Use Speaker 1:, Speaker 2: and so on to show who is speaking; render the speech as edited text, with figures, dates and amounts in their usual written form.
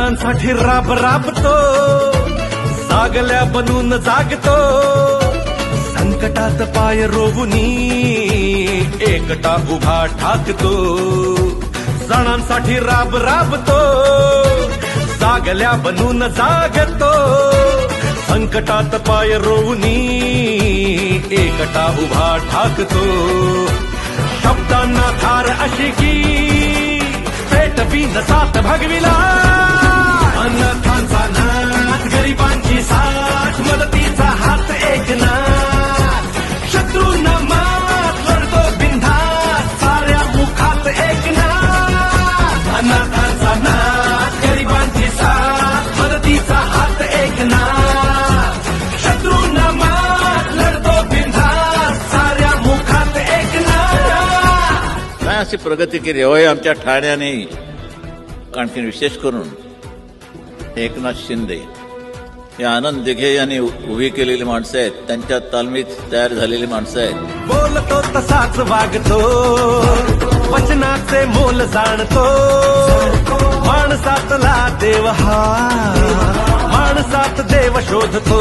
Speaker 1: सणांसाठी राब राबतो, जागल्या बनून जागतो, संकटात पाय रोवुनी एकटा उभा ठाकतो. सणांसाठी राब राबतो, जागल्या बनून जागतो, संकटात पाय रोवुनी एकटा उभा ठाकतो. शब्दांना धार अशी की पेटवी न साथ भगविला, अनाथांचा नाथ, गरिबांची साथ, मदतीचा हात एकनाथ, शत्रूंना मात, लढतो बिनधास्त, साऱ्या मुखात एकनाथ. अनाथांचा नाथ, गरिबांची साथ, मदतीचा हात एकनाथ, शत्रूंना मात, लढतो बिनधास्त, साऱ्या मुखात एकनाथ.
Speaker 2: काय अशी प्रगती केली होय आमच्या ठाण्याने. आणखी विशेष करून एकनाथ शिंदे हे आनंद दिघे यांनी उभी केलेली माणसं आहेत, त्यांच्या तालमीत तयार झालेली माणसं आहेत.
Speaker 1: बोलतो तसाच वागतो, वचनाचे मोल जाणतो, माणसातला देव हा, माणसात देव शोधतो.